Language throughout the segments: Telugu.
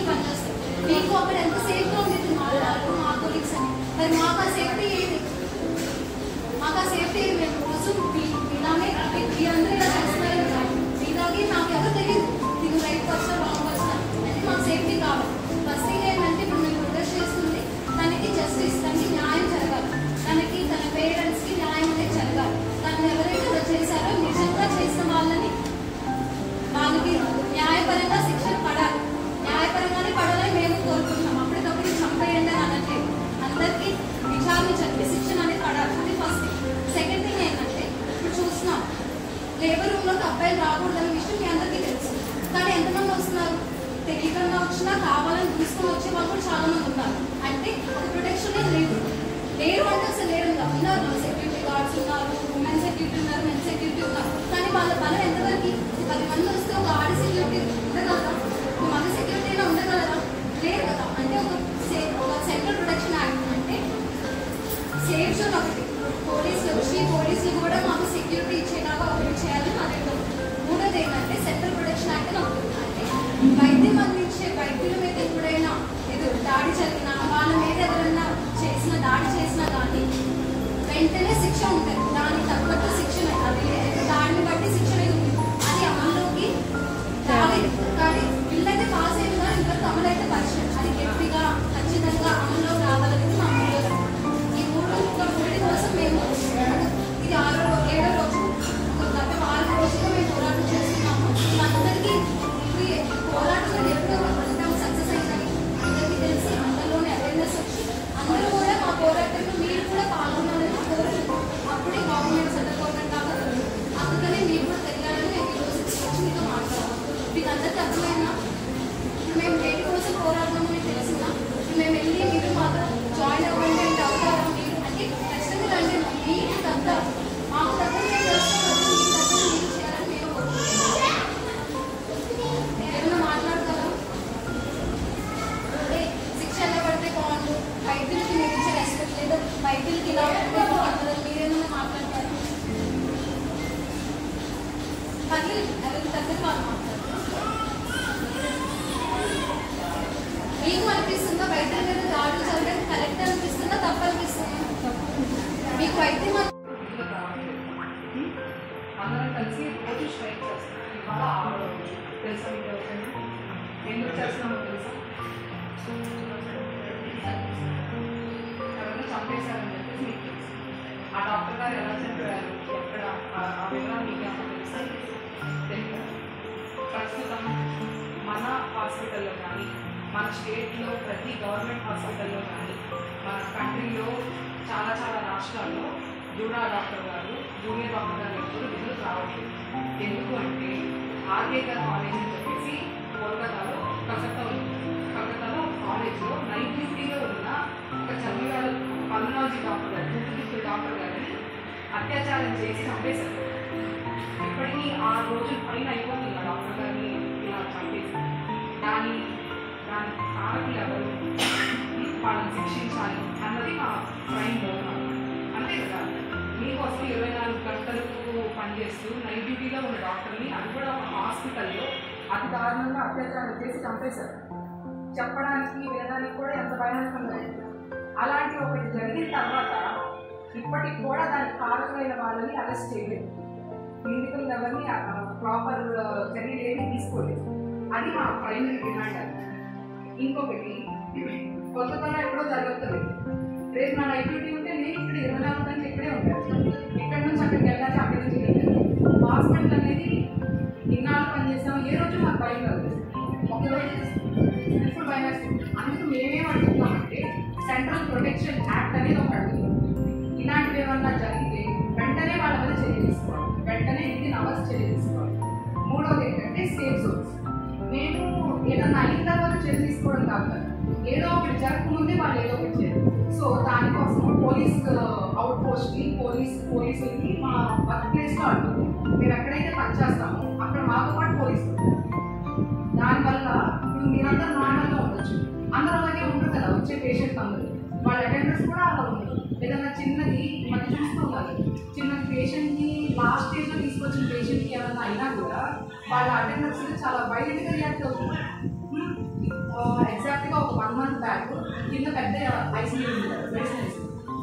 పనిచేస్తారు. మీకు అక్కడ ఎంత సేఫ్గా ఉండేది మా కొలీగ్స్ అని. మరి మాకు ఆ సేఫ్టీ ఏది? మాకు ఆ సేఫ్టీ ఏది? మేము రోజు ఇలానే మీరందరూ ఇలా చేస్తున్నారు కదా, మీలాగే నాకు ఎవరు తెలియదు మీకు రైట్ పర్సన్ రాంగ్ పర్సన్ అంటే మాకు సేఫ్టీ కావాలి. ఫస్ట్ థింగ్ ఏంటంటే ఇప్పుడు మేము ప్రొటెస్ట్ చేస్తుంది తనకి జస్టిస్, తనకి న్యాయం జరగాలి, తనకి తన పేరెంట్స్కి న్యాయం అనేది జరగాలి. తను ఎవరైతే చేశారో నిజంగా చేసిన వాళ్ళకి న్యాయపరంగా శిక్షణ పడాలి. న్యాయపరంగానే పడాలని మేము కోరుకుంటున్నాం. అప్పటికప్పుడు చంపేయండి అని అనట్లేదు. అందరికీ విచారణ జరిపి శిక్షణ అనేది పడాలి. అది ఫస్ట్ థింగ్. సెకండ్ థింగ్ ఏంటంటే ఇప్పుడు చూస్తున్నాం లేబర్ రూమ్లోకి అబ్బాయిలు రాకూడదనే విషయం మీ అందరికీ తెలుసు. కానీ ఎంతమంది వస్తున్నారు? తెలియకుండా వచ్చినా కావాలని తీసుకొని వచ్చే వాళ్ళు కూడా చాలా మంది ఉన్నారు. అంటే అది ప్రొటెక్షన్ లేదు. లేరు అంటే అసలు లేరు కదా, ఉన్నారు. సెక్యూరిటీ గార్డ్స్ ఉన్నారు, ఉమెన్ సెక్యూరిటీ ఉన్నారు, మెన్ సెక్యూరిటీ ఉన్నారు. కానీ వాళ్ళ బలం ఎంతవరకు? 10 మంది వస్తే ఒక ఆడ సెక్యూరిటీ ఉండగలరా? ఒక మగ సెక్యూరిటీ అయినా ఉండగలరా? లేదు కదా. అంటే ఒక సెంట్రల్ ప్రొటెక్షన్ యాక్ట్ అంటే సేఫ్ జోన్ ఒకటి, పోలీసులు కూడా మాకు సెక్యూరిటీ ఇచ్చేలాగా ఆపరేట్ చేయాలని మా దగ్గర. మూడోది ఏంటంటే సెంట్రల్ ప్రొటెక్షన్ యాక్ట్ అని ఒకటి. అంటే వైద్యం అందించే వైద్యుల మీద ఎప్పుడైనా దాడి జరిగినా, వాళ్ళ మీద ఎవరైనా దాడి చేసినా కానీ వెంటనే శిక్ష ఉంటుంది. దానికి తగ్గట్టు శిక్షణ, అది దాడిని బట్టి శిక్షణ ఉంది. అది అమల్లోకి రాలేదు. కానీ వీళ్ళైతే పాస్ అయిందా ఇంకా అమలు అయితే పరిచయం. అది గట్టిగా ఖచ్చితంగా అమల్లో రావాలనేది మా మూడో. ఈ మూడు కోసం మేము ఇది 7వ రోజు గత 6 రోజులుగా మేము పోరాటం చేస్తున్నాము. అందరికీ పోరాటం ఎప్పుడో సక్సెస్ అయిందని అందరికీ తెలిసి అందరిలోనే అవేర్నెస్ వచ్చి అందరూ కూడా మా పోరాటంలో మీరు కూడా పాల్గొనాలని కోరుకుంటున్నాం. అప్పుడే గవర్నమెంట్ సెంట్రల్ గవర్నమెంట్ లాగా అందుకనే మీరు కూడా తెలియాలని మేము ఈరోజు వచ్చి మీతో మాట్లాడాలి. మీకు అందరికీ అర్థమైనా ఇప్పుడు మేము దేని కోసం పోరాడదామని తెలిసిందా? మేము వెళ్ళి మీరు మాకు జాయిన్ అవ్వండి అంటే అవుతారా? మీరు అంటే ఖచ్చితంగా రండి. మీకు తగ్గ మాకు దగ్గర మేము చేస్తాం, మీకు దగ్గర మీరు చేయాలని మేము కోరుకుంటున్నాం. ఏమైనా మాట్లాడతారా? అంటే శిక్ష ఎలా పడితే బాగుండు, వైద్యులకి మీరు ఇచ్చే రెస్పెక్ట్ లేదు, వైద్యులకి ఇలా బాగుంటుంది, మీరేమైనా మాట్లాడతారు? పర్లేదు, ఎవరికి దగ్గర వాళ్ళు మాట్లాడతారు. మీకు అనిపిస్తుందా వైద్యుల మీద దాడులు జరగడం కరెక్ట్ అనిపిస్తుందా, తప్పు అనిపిస్తుందా? మీకు వైద్యం అందరం కలిసి రోజు స్ట్రైక్ చేస్తాం. ఇవాళ 6వ రోజు. తెలుసా మీకు ఎందుకు చేస్తున్నామో తెలుసా? ఎవరైనా చంపేశారని చెప్పేసి మీకు తెలుసు. ఆ డాక్టర్ గారు ఎలా చనిపోయారు, ఎక్కడ, ఆ వివరాలు మీకు ఏమో తెలుసా? తెలియదు. ప్రస్తుతం మన హాస్పిటల్లో కానీ, మన స్టేట్లో ప్రతి గవర్నమెంట్ హాస్పిటల్లో కానీ, మన కంట్రీలో చాలా రాష్ట్రాల్లో జూనియర్ డాక్టర్ గారు ఎప్పుడు విధులు రావట్లేదు. ఎందుకు అంటే ఆర్కేకర్ కాలేజ్ అని చెప్పేసి కోల్కతాలో కలకత్తాలో కాలేజ్లో నైట్ డ్యూటీలో ఉన్న ఒక చదివాడు పల్మనాలజీ డాక్టర్ గారు, డాక్టర్ గారిని అత్యాచారం చేసి చంపేశారు. ఇప్పటికీ 6 రోజులు పైన అయిపోతుంది ఆ డాక్టర్ గారిని ఇలా చంపేసి. దాని కారకులు ఎవరు, వాళ్ళని శిక్షించాలి అన్నది మా మైండ్లో అంతే కదా. మీకోసం 24 గంటలకు పనిచేస్తూ నైట్ డ్యూటీలో ఉన్న డాక్టర్ని, అది కూడా ఒక హాస్పిటల్లో అతి దారుణంగా అత్యాచారం చేసి చంపేశారు. చెప్పడానికి వినడానికి కూడా ఎంత భయానకంగా. అలాంటి ఒకటి జరిగిన తర్వాత ఇప్పటికి కూడా దానికి కారణమైన వాళ్ళని అరెస్ట్ చేయలేదు. నిందితులు ఎవరిని ప్రాపర్ చర్యలు ఏమీ తీసుకోలేదు. అది మా ప్రైమరీ డిమాండ్. ఇంకొకటి కొత్తగా ఎప్పుడో జరుగుతుంది. రేపు నా నైట్ డ్యూటీ ఉంటే నేను ఇక్కడ 24 గంటలు ఇక్కడే ఉంటాను. ఎక్కడి నుంచి అక్కడికి వెళ్ళాలి, అక్కడి నుంచి వెళ్ళాలి. హాస్పిటల్ అనేది ఇన్నాళ్ళు పనిచేస్తాం, ఏ రోజు మాకు భయం కాదు. ఒకరోజు ఇప్పుడు భయం వేస్తుంది. అందుకు మేమేం అడుగుతామంటే సెంట్రల్ ప్రొటెక్షన్ యాక్ట్ అనేది ఒకటి అడుగుతాం. ఇలాంటివి ఏమన్నా జరిగితే వెంటనే వాళ్ళ మీద చర్య తీసుకోవాలి, వెంటనే 18 hours చర్య తీసుకోవాలి. మూడవది ఏంటంటే సేఫ్ జోన్స్. మేము ఏదన్నా అయిన తర్వాత చర్య తీసుకోవడం కాదు కదా, ఏదో ఒకటి జరగకముందే వాళ్ళు ఏదో ఒకటి చేయరు. సో దానికోసం పోలీస్ అవుట్ పోస్ట్ని పోలీసులకి మా వర్క్ ప్లేస్లో అడుగుతుంది. మేము ఎక్కడైతే పనిచేస్తామో అక్కడ మాతో పాటు పోలీసులు. దానివల్ల ఇప్పుడు మీరందరూ నార్మల్గా ఉండొచ్చు, అందరూ అలాగే ఉంటారు కదా. వచ్చే పేషెంట్స్ అందరూ వాళ్ళ అటెండర్స్ కూడా అలా ఉండదు. ఏదన్నా చిన్నది మనం చూస్తూ ఉండాలి. చిన్న పేషెంట్ని లాస్ట్ స్టేజ్లో తీసుకొచ్చిన పేషెంట్కి ఏమన్నా అయినా కూడా వాళ్ళ అటెండర్స్ చాలా వైలెంట్గా రియాక్ట్ అవుతున్నారు. ఎగ్జాక్ట్గా ఒక 1 month బ్యాక్ కింద పెద్ద ఐసీయూ మెడిసిన్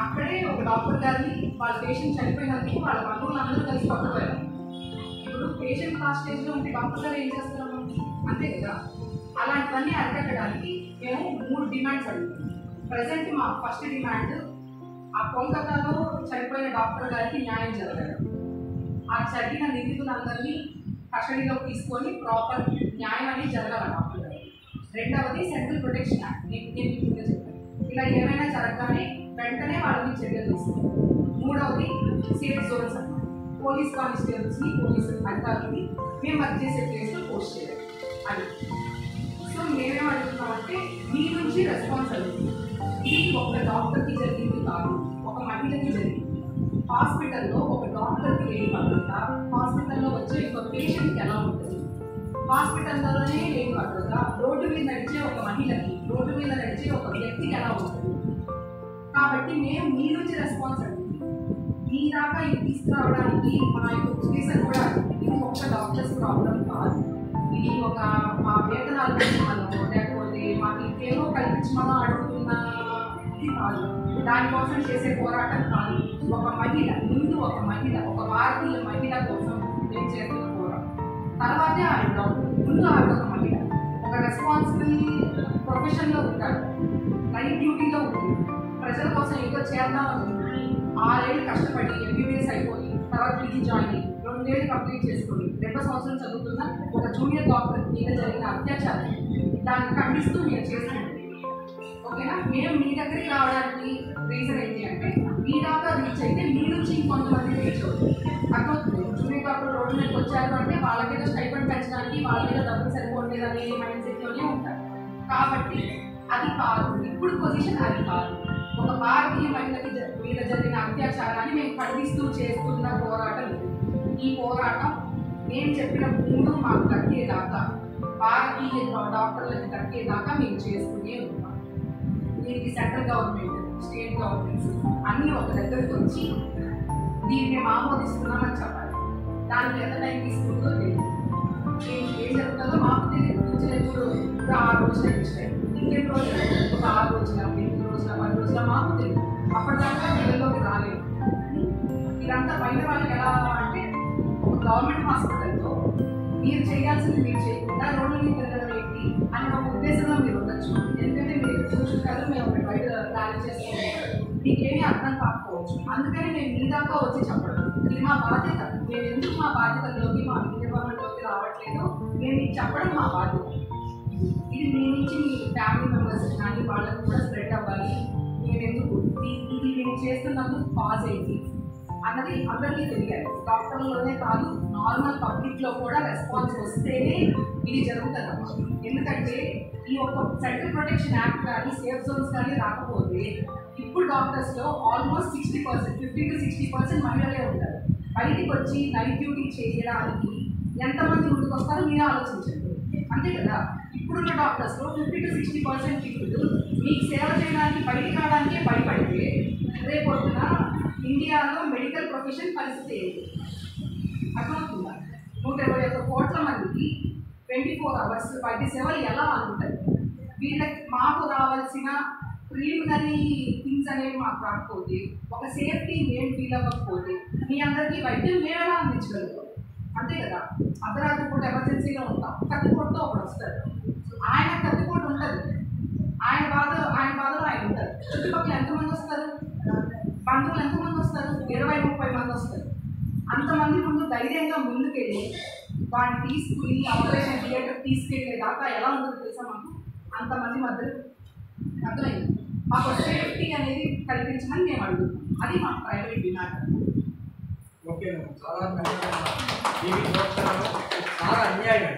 అక్కడే ఒక డాక్టర్ గారిని వాళ్ళ పేషెంట్ చనిపోయినందుకు వాళ్ళ బంధువులు అందరూ కలిసి పట్టుకోవాలి. ఇప్పుడు పేషెంట్ లాస్ట్ స్టేజ్లో ఉంటే డాక్టర్ గారు ఏం చేస్తున్నాము, అంతే కదా. అలాంటివన్నీ అరికట్టడానికి మేము 3 డిమాండ్స్ అడుగుతాం. ప్రజెంట్ మా ఫస్ట్ డిమాండ్ ఆ కోల్కతాలో చనిపోయిన డాక్టర్ గారికి న్యాయం జరగదు. ఆ జరిగిన నిందితులందరినీ కస్టడీలోకి తీసుకొని ప్రాపర్ న్యాయం అనేది జరగాలి డాక్టర్ గారు. రెండవది సెంట్రల్ ప్రొటెక్షన్ యాక్ట్. నేను ముందే చెప్పాను, ఇలా ఏమైనా జరగగానే వెంటనే వాళ్ళని చర్యలు తీసుకోవాలి. మూడవది సేఫ్ జోన్స్ అన్నమాట. పోలీస్ కానిస్టేబుల్స్ని పోలీసు అధికారులని మేము వర్క్ చేసే ప్లేస్లో పోస్ట్ చేయాలి అది. సో మేమేం అడుగుతున్నామంటే మీ నుంచి రెస్పాన్స్ అడుగుతుంది. ఇది ఒక డాక్టర్కి జరిగింది కాదు, ఒక మహిళకి జరిగింది. హాస్పిటల్లో ఒక డాక్టర్కి లేని భద్రత హాస్పిటల్లో వచ్చే ఒక పేషెంట్కి ఎలా ఉంటుంది, హాస్పిటల్లోనే లేని భద్రత రోడ్డు మీద నడిచే ఒక మహిళకి, రోడ్డు మీద నడిచే ఒక వ్యక్తికి ఎలా ఉంటుంది. కాబట్టి మేము మీ నుంచి రెస్పాన్స్ అడుగుతుంది. మీ దాకా ఇది తీసుకురావడానికి మా యొక్క ఉద్దేశం కూడా ఇది ఒక్క డాక్టర్స్ ప్రాబ్లం కాదు. ఇది ఒక మా వేతనాలు పెంచమనో లేకపోతే మాకు ఇంకేమో కల్పించమనో అడుగుతున్న ఇది కాదు. దానికోసం చేసే పోరాటం కాదు. ఒక మహిళ ముందు ఒక మహిళ, ఒక భారతీయ మహిళ కోసం మేము చేస్తున్న పోరాటం. తర్వాతే ఆవిడ డాక్టర్, ముందు ఆవిడ ఒక మహిళ, ఒక రెస్పాన్సిబుల్ ప్రొఫెషన్లో ఉంటారు, లైఫ్ డ్యూటీలో ఉంటుంది, ప్రజల కోసం ఏదో చేద్దామని 6 ఏళ్ళు కష్టపడి ఎంబీబీఎస్ అయిపోయి తర్వాత పీజీ జాయిన్ అయ్యి 2 ఏళ్ళు కంప్లీట్ చేసుకొని 2వ సంవత్సరం చదువుతున్న ఒక జూనియర్ డాక్టర్ మీద జరిగిన అత్యాచారం దాన్ని ఖండిస్తూ మేము చేస్తున్నాం. ఓకేనా. మేము మీ దగ్గరికి రావడానికి రీజన్ ఏంటి అంటే మీ దాకా రీచ్ అయితే మీ నుంచి ఇంకొంతమంది రీచ్ అవుతుంది. అర్థమవుతుంది. జూనియర్ డాక్టర్ రోడ్డు మీదకి వచ్చారు అంటే వాళ్ళ మీద స్టైపెండ్ పెంచడానికి వాళ్ళ మీద డబ్బులు సరిపోలేదు అనే మైండ్ సెట్లోనే ఉంటారు. కాబట్టి అది కాదు, ఇప్పుడు పొజిషన్ అది కాదు. ఒక భారతీయ మహిళకి మీద జరిగిన అత్యాచారాన్ని మేము ఖండిస్తూ చేస్తున్న పోరాటం ఇది. ఈ పోరాటం నేను చెప్పిన 3 మాకు దక్కేదాకా, భారతీయ డాక్టర్లకు దక్కేదాకా మేము చేస్తూనే ఉంటాం. దీనికి సెంట్రల్ గవర్నమెంట్, స్టేట్ గవర్నమెంట్స్ అన్నీ ఒక దగ్గరికి వచ్చి దీన్ని మేము ఆమోదిస్తున్నామని చెప్పాలి. దానికి ఎంత టైం తీసుకుంటుందో తెలియదు, ఏం జరుగుతుందో మాకు తెలియదు. ఇప్పుడు 6 రోజులు ఇచ్చాయి, ఇంకెన్ని రోజులు, ఒక 6 రోజుల 8 రోజుల 10 రోజుల మాకు తెలియదు. అప్పటిదాకా వీళ్ళలోకి రాలేదు. ఇదంతా బయట వాళ్ళకి ఎలా అంటే ఒక గవర్నమెంట్ హాస్పిటల్లో మీరు చేయాల్సింది మీరు చేయకుండా రోడ్ల మీద తిరగడం ఏంటి అనే ఒక ఉద్దేశంలో మీరు ఉండొచ్చు. ఎందుకంటే మీరు చూసుకుంటారు, మేము ఒక బయట ర్యాలీ చేసుకుంటాం, మీకేమీ అర్థం కాకపోవచ్చు. అందుకని మేము మీ దాకా వచ్చి చెప్పడం ఇది మా బాధ్యత. మేము ఎందుకు మా బాధ్యతల్లోకి, మా నిర్వహణలోకి రావట్లేదో మేము మీకు చెప్పడం మా బాధ్యత. ఇది మీ నుంచి మీ ఫ్యామిలీ మెంబర్స్ కానీ వాళ్ళకు కూడా స్ప్రెడ్ అవ్వాలి. మేము ఎందుకు ఇది మేము చేస్తున్నందుకు కాజ్ ఏంటి అన్నది అందరికీ తెలియాలి. డాక్టర్లలోనే కాదు, నార్మల్ పబ్లిక్లో కూడా రెస్పాన్స్ వస్తేనే ఇది జరుగుతుందమ్మా. ఎందుకంటే ఈ ఒక సెంట్రల్ ప్రొటెక్షన్ యాక్ట్ కానీ సేఫ్ జోన్స్ కానీ రాకపోతే ఇప్పుడు డాక్టర్స్లో ఆల్మోస్ట్ 60%, 50 to 60% మహిళలే ఉంటారు. బయటికి వచ్చి నైట్ డ్యూటీ చేయడానికి ఎంతమంది ముందుకు వస్తారో మీరు ఆలోచించండి, అంతే కదా. ఇప్పుడున్న డాక్టర్స్లో 50 to 60% పీపుల్ మీకు సేవ చేయడానికి బయటికి రావడానికే భయపడితే రేపొద్దున ఇండియాలో మెడికల్ ప్రొఫెషన్ పరిస్థితి ఏంటి అర్థమవుతుందా? 121 కోట్ల మందికి 24 hours వైద్య సేవలు ఎలా అందుతాయి? వీళ్ళకి మాకు రావాల్సిన ప్రిలిమినరీ థింగ్స్ అనేవి మాకు రాకపోతే, ఒక సేఫ్టీ మేము ఫీల్ అవ్వకపోతే మీ అందరికీ వైద్యం మేము ఎలా అందించగలుగుతాం? అంతే కదా. అర్ధరాత్రి పూట ఎమర్జెన్సీలో ఉంటాం, కత్తిపోటుతో ఒకడు వస్తారు, ఆయన కత్తిపోటు ఉంటుంది, ఆయన బాధలో ఆయన ఉంటారు. చుట్టుపక్కల ఎంతమంది వస్తారు, బంధువులు ఎంతమంది వస్తారు, 20-30 మంది వస్తారు. అంతమంది ముందు ధైర్యంగా ముందుకెళ్ళి వాడిని తీసుకుని ఆపరేషన్ థియేటర్ తీసుకెళ్ళేదాకా ఎలా ఉంటుందో తెలుసా మాకు? అంతమంది మధ్యలో అర్థమైంది. మాకు సేఫ్టీ అనేది కల్పించమని మేము అడుగుతాం. అది మాకు ప్రైవేట్ డిమాండ్. ఓకే, చాలా అన్యాయం.